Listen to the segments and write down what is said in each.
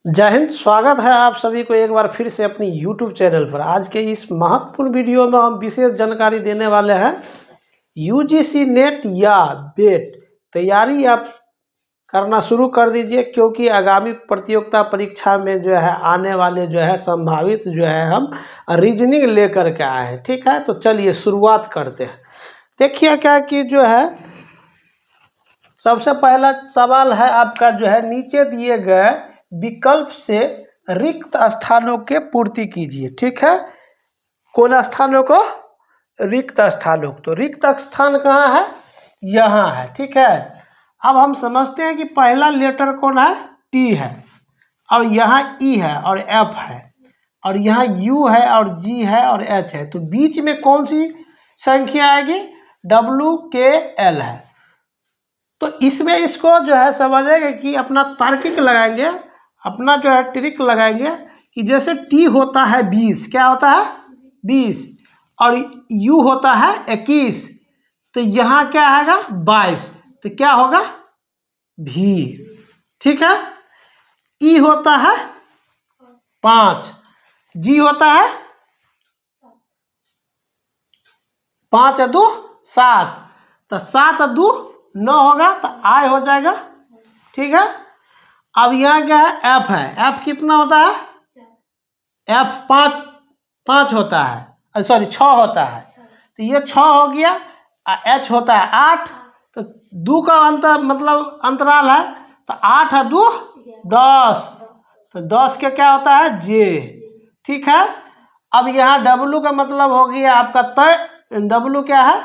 जय हिंद। स्वागत है आप सभी को एक बार फिर से अपनी YouTube चैनल पर। आज के इस महत्वपूर्ण वीडियो में हम विशेष जानकारी देने वाले हैं। UGC नेट या बेट तैयारी आप करना शुरू कर दीजिए, क्योंकि आगामी प्रतियोगिता परीक्षा में जो है आने वाले जो है संभावित जो है हम रीजनिंग लेकर के आए हैं। ठीक है, तो चलिए शुरुआत करते हैं। देखिए क्या कि जो है सबसे पहला सवाल है आपका जो है नीचे दिए गए विकल्प से रिक्त स्थानों के पूर्ति कीजिए। ठीक है, कौन स्थानों को? रिक्त स्थानों को। तो रिक्त स्थान कहाँ है? यहाँ है। ठीक है, अब हम समझते हैं कि पहला लेटर कौन है? टी है, और यहाँ ई है और एफ है, और यहाँ यू है और जी है और एच है। तो बीच में कौन सी संख्या आएगी? डब्ल्यू के एल है। तो इसमें इसको जो है समझेंगे कि अपना तार्किक लगाएंगे, अपना जो है ट्रिक लगाएंगे कि जैसे टी होता है 20, क्या होता है? 20, और यू होता है 21, तो यहाँ क्या आएगा? 22, तो क्या होगा? भी। ठीक है, ई होता है 5, जी होता है 5 और 2 7, तो 7 और 2 9 होगा, तो आई हो जाएगा। ठीक है, अब यहाँ क्या है? एफ है। एफ कितना होता है? एफ 5 होता है, सॉरी 6 होता है, तो ये 6 हो गया। एच होता है 8, तो 2 का अंतर मतलब अंतराल है, तो 8 और 2 10, तो 10 के क्या होता है? जे। ठीक है, अब यहाँ डब्लू का मतलब हो गया आपका तय। डब्लू क्या है?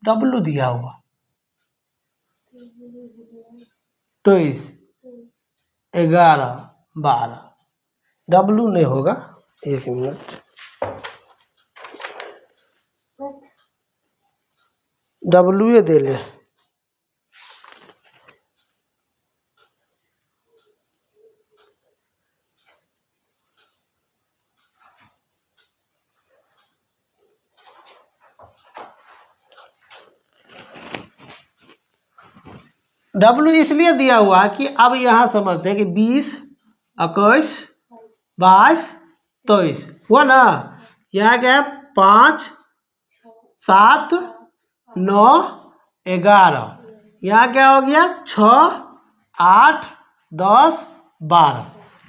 डब्लू दिया हुआ 23 11 12, डब्लू नहीं होगा। एक मिनट, डब्लू दे ले। डब्लू इसलिए दिया हुआ है कि अब यहाँ समझते हैं कि 20 21 22 23 हुआ ना। यहाँ क्या है? 5 7 9 11, यहाँ क्या हो गया? 6 8 10 12,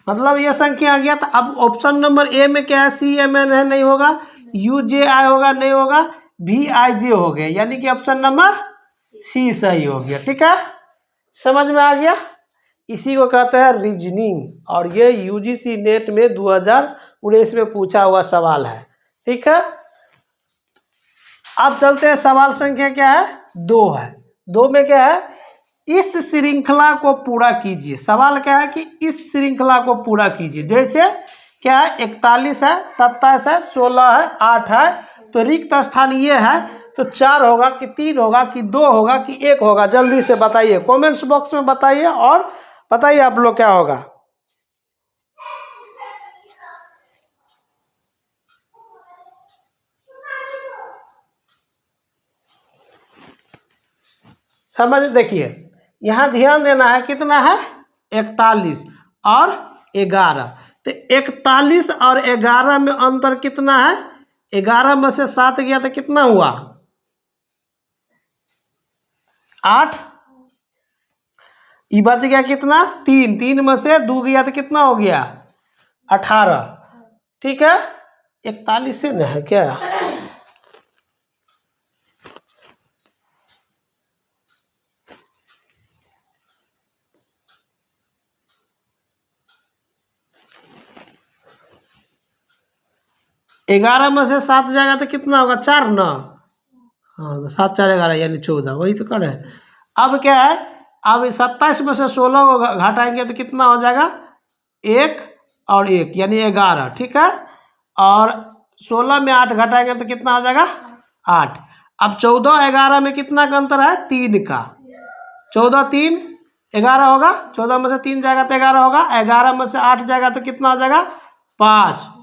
मतलब ये संख्या आ गया। तो अब ऑप्शन नंबर ए में क्या है? सी एम एन है, नहीं होगा। यू जे आई होगा, नहीं होगा। भी आई जे हो गया, यानी कि ऑप्शन नंबर सी सही हो गया। ठीक है, समझ में आ गया? इसी को कहते हैं रीजनिंग, और ये यूजीसी नेट में 2019 में पूछा हुआ सवाल है। ठीक है, अब चलते हैं। सवाल संख्या क्या है? 2 है। 2 में क्या है? इस श्रृंखला को पूरा कीजिए। सवाल क्या है कि इस श्रृंखला को पूरा कीजिए। जैसे क्या है? 41 है, 27 है, 16 है, 8 है, तो रिक्त स्थान ये है, तो 4 होगा कि 3 होगा कि 2 होगा कि 1 होगा? जल्दी से बताइए, कमेंट्स बॉक्स में बताइए, और बताइए आप लोग क्या होगा। समझ, देखिए यहाँ ध्यान देना है, कितना है? 41 और 11, तो 41 और 11 में अंतर कितना है? 11 में से 7 गया तो कितना हुआ? 8, ये बच गया कितना? 3, 3 में से 2 गया तो कितना हो गया? 18। ठीक है, 41 से न है क्या? ग्यारह में से 7 जाएगा तो कितना होगा? 4 ना। हाँ, तो 7 4 11 यानी 14, वही तो कर रहे हैं। अब क्या है? अब 27 में से 16 को घटाएंगे तो कितना हो जाएगा? 1 और 1 यानी 11। ठीक है, और 16 में 8 घटाएंगे तो कितना हो जाएगा? 8। अब 14 11 में कितना का अंतर है? 3 का। 14 3 11 होगा, 14 में से 3 जाएगा तो 11 होगा, 11 में से 8 जाएगा तो कितना हो जाएगा? 5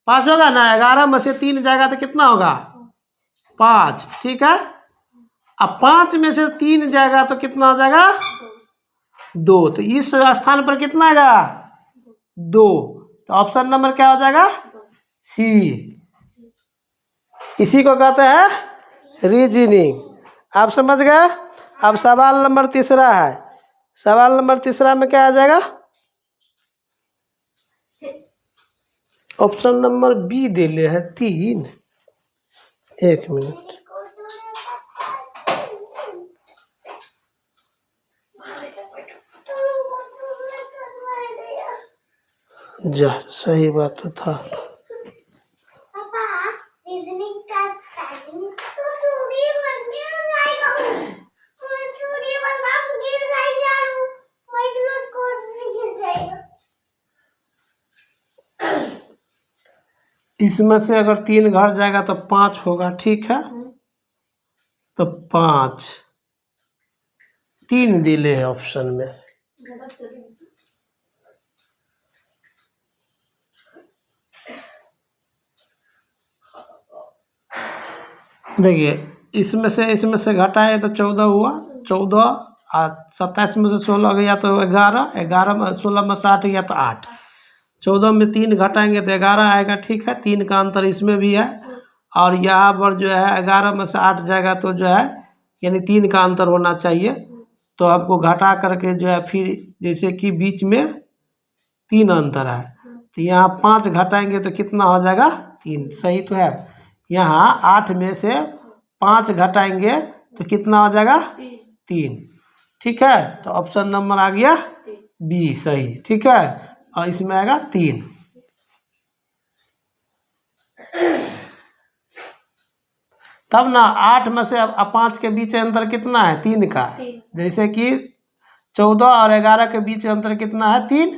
5 होगा ना। 11 में से 3 जाएगा तो कितना होगा? 5। ठीक है, अब 5 में से 3 जाएगा तो कितना हो जाएगा? 2, तो इस स्थान पर कितना आएगा 2, तो ऑप्शन नंबर क्या हो जाएगा सी। इसी को कहते हैं रीजनिंग। आप समझ गए। अब सवाल नंबर तीसरा है। सवाल नंबर तीसरा में क्या आ जाएगा, ऑप्शन नंबर बी दे ले है 3। एक मिनट, जा सही बात तो था। इसमें से अगर 3 घट जाएगा तो 5 होगा, ठीक है। तो 5, 3 दिले है ऑप्शन में। देखिए इसमें से घटाए तो 14 हुआ, 14 और 27 में से 16 गया तो 11, 11 में 16 में 60 गया तो 8, 14 में 3 घटाएंगे तो 11 आएगा, ठीक है। 3 का अंतर इसमें भी है, और यहाँ पर जो है 11 में से 8 जाएगा तो जो है यानी 3 का अंतर होना चाहिए। तो आपको घटा करके जो है फिर जैसे कि बीच में 3 अंतर है, तो यहाँ 5 घटाएंगे तो कितना हो जाएगा 3, सही तो है। यहाँ 8 में से 5 घटाएंगे तो कितना हो जाएगा 3, ठीक है। तो ऑप्शन नंबर आ गया बी सही, ठीक है। और इसमें आएगा 3। तब ना 8 में से अब 5 के बीच अंतर कितना है 3 का, जैसे कि 14 और 11 के बीच अंतर कितना है 3,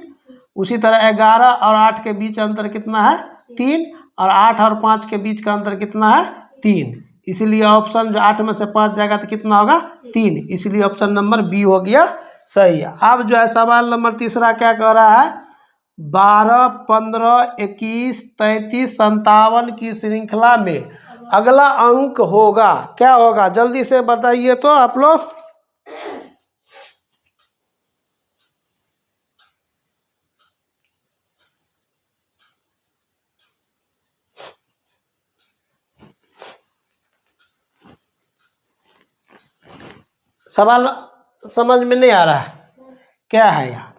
उसी तरह 11 और 8 के बीच अंतर कितना है 3, और 8 और 5 के बीच का अंतर कितना है 3। इसलिए ऑप्शन जो 8 में से 5 जाएगा तो कितना होगा 3, इसलिए ऑप्शन नंबर बी हो गया सही। अब जो है सवाल नंबर तीसरा क्या कह रहा है, 12, 15, 21, 33, 57 की श्रृंखला में अगला अंक होगा, क्या होगा जल्दी से बताइए तो आप लोग। सवाल समझ में नहीं आ रहा है, क्या है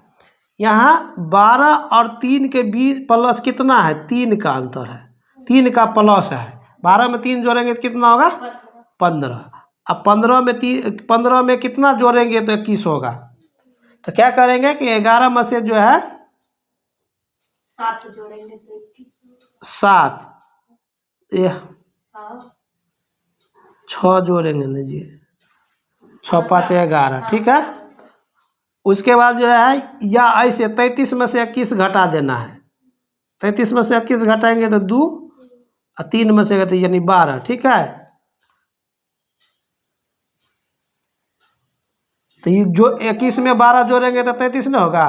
यहाँ 12 और 3 के बीच प्लस कितना है 3 का अंतर है, 3 का प्लस है। 12 में 3 जोड़ेंगे तो कितना होगा 15। अब 15 में कितना जोड़ेंगे तो 21 होगा। तो क्या करेंगे कि 11 में से जो है 7 जोड़ेंगे तो 7, 6 जोड़ेंगे ना जी, 6 5 11, ठीक है। उसके बाद जो है या ऐसे 33 में से 21 घटा देना है, 33 में से 21 घटाएंगे तो 2, और 3 में से तो यानी 12, ठीक है। तो ये जो 21 में 12 जोड़ेंगे तो 33 ना होगा,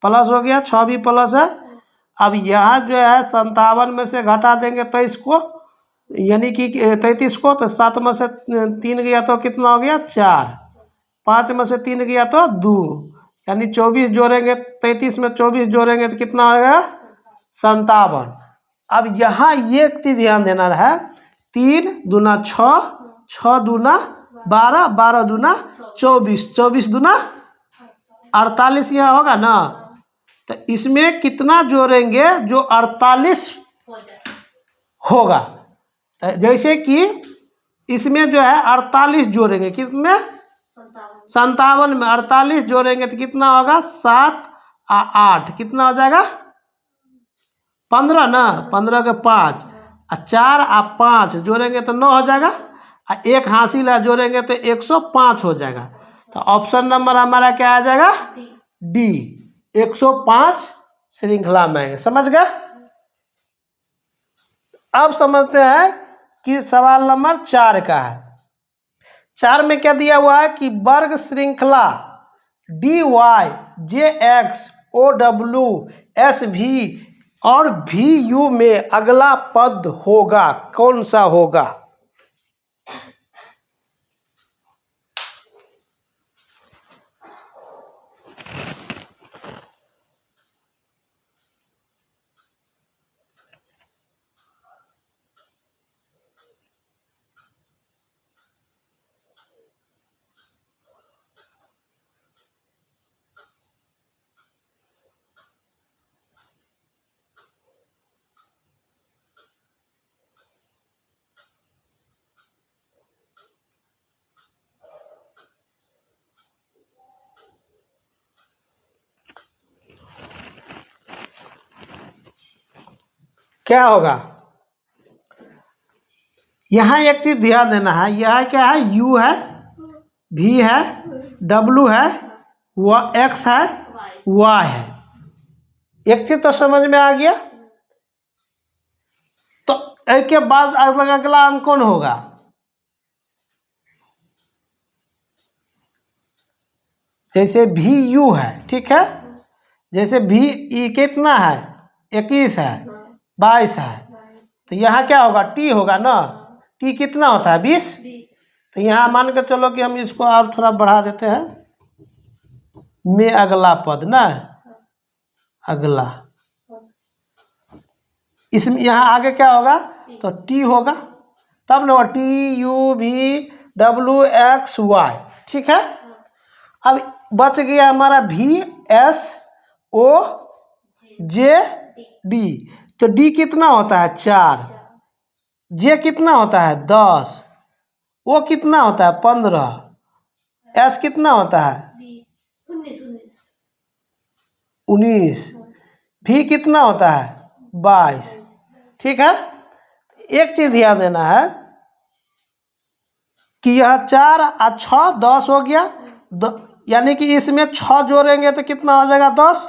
प्लस हो गया, 6 भी प्लस है। अब यहाँ जो है 57 में से घटा देंगे 23 को, यानी कि 33 को, तो 7 में से 3 गया तो कितना हो गया 4, 5 में से 3 गया तो 2, यानी 24 जोड़ेंगे, 33 में 24 जोड़ेंगे तो कितना हो गया 57। अब यहाँ ये ध्यान देना है, 3 दूना 6, 6 दूना 12, 12 दूना 24, 24 दूना 48 यहाँ होगा ना। तो इसमें कितना जोड़ेंगे जो 48 होगा, तो जैसे कि इसमें जो है 48 जोड़ेंगे, कितने 57 में 48 जोड़ेंगे तो कितना होगा 7 और 8 कितना हो जाएगा 15 ना, 15 के 5 और 4 और 5 जोड़ेंगे तो 9 हो जाएगा, और एक हासिल है जोड़ेंगे तो 105 हो जाएगा। तो ऑप्शन नंबर हमारा क्या आ जाएगा डी, 105 श्रृंखला में आएंगे, समझ गए। अब समझते हैं कि सवाल नंबर 4 का है। 4 में क्या दिया हुआ है कि वर्ग श्रृंखला डी वाई जे एक्स ओ डब्ल्यू एस भी और भी यू में अगला पद होगा, कौन सा होगा। क्या होगा, यहाँ एक चीज ध्यान देना है, यह क्या है, u है, v है, w है, x है, y है। एक चीज तो समझ में आ गया। तो एक के बाद अगला अंक कौन होगा, जैसे भी यू है, ठीक है, जैसे भी ई कितना है, 21 है, 22 है, तो यहाँ क्या होगा, टी होगा ना। टी कितना होता है, 20। तो यहाँ मान के चलो कि हम इसको और थोड़ा बढ़ा देते हैं, में अगला पद ना, अगला, इसमें यहाँ आगे क्या होगा, तो टी होगा, तब ना T U V W X Y, ठीक है। अब बच गया हमारा भी एस ओ जे डी। तो डी कितना होता है, 4, जे कितना होता है, 10, ओ कितना होता है, 15, एस कितना होता है, 19, भी कितना होता है, 22, ठीक है। एक चीज ध्यान देना है कि यह 4 और 6 10 हो गया, यानी कि इसमें 6 जोड़ेंगे तो कितना हो जाएगा, 10,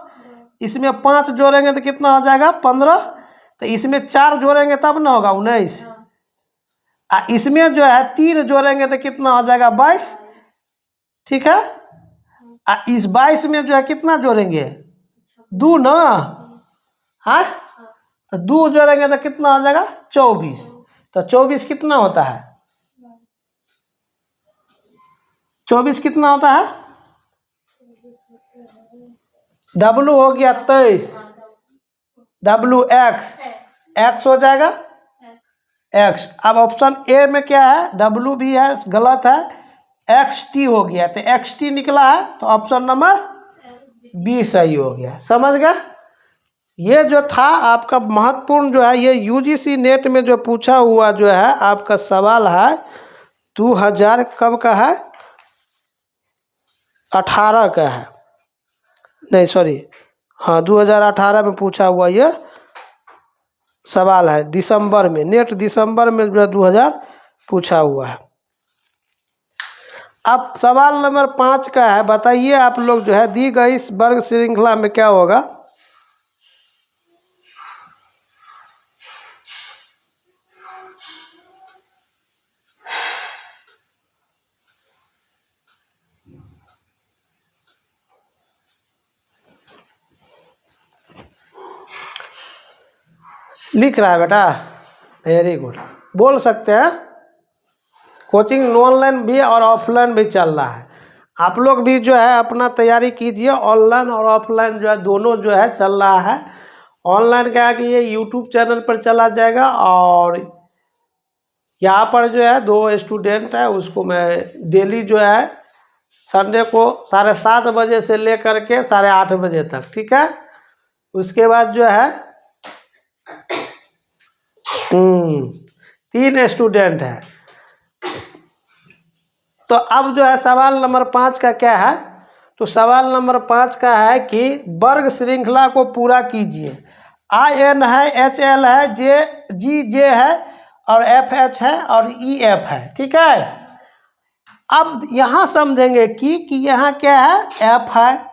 इसमें 5 जोड़ेंगे तो कितना हो जाएगा, 15, तो इसमें 4 जोड़ेंगे तब ना होगा, 19, इसमें जो है 3 जोड़ेंगे तो कितना हो जाएगा, 22, ठीक है। इस 22 में जो है कितना जोड़ेंगे, 2 ना, हाँ, तो 2 जोड़ेंगे तो कितना हो जाएगा, 24। तो 24 कितना होता है, 24 कितना होता है, डब्लू हो गया 23, डब्लू एक्स हो जाएगा, एक्स। अब ऑप्शन ए में क्या है, डब्लू भी है, गलत है, एक्स टी हो गया, तो एक्स टी निकला है, तो ऑप्शन नंबर बी सही हो गया। समझ गए। ये जो था आपका महत्वपूर्ण जो है, ये यूजीसी नेट में जो पूछा हुआ जो है आपका सवाल है, 2000 कब का है, 18 का है, नहीं सॉरी, हाँ 2018 में पूछा हुआ ये सवाल है, दिसंबर में, नेट दिसंबर में जो है 2000 पूछा हुआ है। अब सवाल नंबर 5 का है, बताइए आप लोग जो है, दी गई इस वर्ग श्रृंखला में क्या होगा। लिख रहा है बेटा, वेरी गुड, बोल सकते हैं। कोचिंग ऑनलाइन भी और ऑफलाइन भी चल रहा है, आप लोग भी जो है अपना तैयारी कीजिए, ऑनलाइन और ऑफलाइन जो है दोनों जो है चल रहा है। ऑनलाइन क्या है कि ये यूट्यूब चैनल पर चला जाएगा, और यहाँ पर जो है 2 स्टूडेंट है, उसको मैं डेली जो है संडे को 7:30 बजे से लेकर के 8:30 बजे तक, ठीक है। उसके बाद जो है 3 स्टूडेंट है। तो अब जो है सवाल नंबर 5 का क्या है, तो सवाल नंबर 5 का है कि वर्ग श्रृंखला को पूरा कीजिए। IN है, HL है, GJ है, और FH है, और EF है, ठीक है। अब यहाँ समझेंगे कि यहाँ क्या है, F है,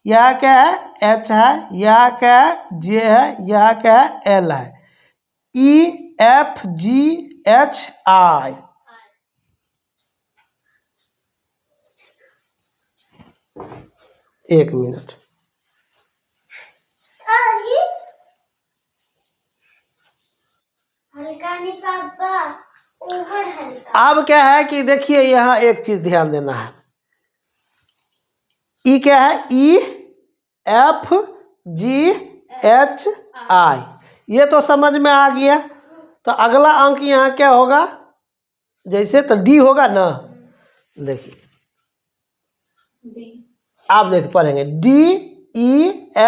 यहाँ क्या है, H है, यहाँ क्या है, J है, यहाँ क्या है, L है, EFGHI। एक मिनट, अब क्या है कि देखिए यहाँ एक चीज ध्यान देना है, ई क्या है, EFGHI, ये तो समझ में आ गया। तो अगला अंक यहाँ क्या होगा, जैसे तो डी होगा ना, देखिए आप देख पढ़ेंगे DEFGHI,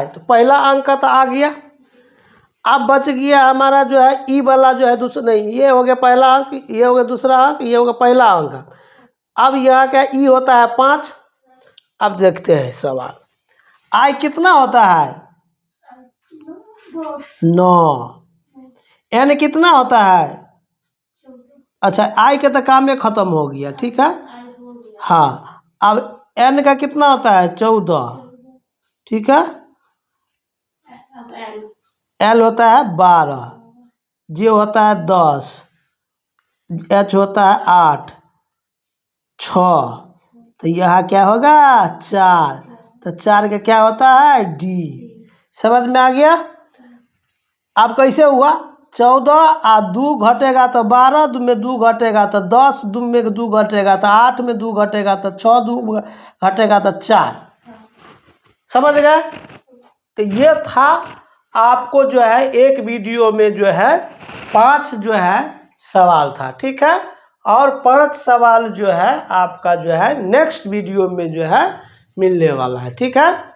तो पहला अंक का तो आ गया। अब बच गया हमारा जो है ई वाला जो है दूसरा, नहीं ये हो गया पहला अंक, ये हो गया दूसरा अंक, ये हो गया पहला अंक। अब यहाँ क्या ई होता है 5। अब देखते हैं सवाल, आई कितना होता है, 9। n कितना होता है? अच्छा आई के तो काम में खत्म हो गया, ठीक है। हाँ अब n का कितना होता है? 14, ठीक है। l होता है 12, j होता है 10, h होता है 8, 6, तो यहाँ क्या होगा? 4, तो 4 का क्या होता है? d। समझ में आ गया? अब कैसे हुआ? 14 आ 2 घटेगा तो 12, 2 में 2 घटेगा तो 10, 2 में 2 घटेगा तो 8, में 2 घटेगा तो 6, 2 घटेगा तो 4। समझ गए? तो ये था आपको जो है एक वीडियो में जो है 5 जो है सवाल था, ठीक है। और 5 सवाल जो है आपका जो है नेक्स्ट वीडियो में जो है मिलने वाला है, ठीक है।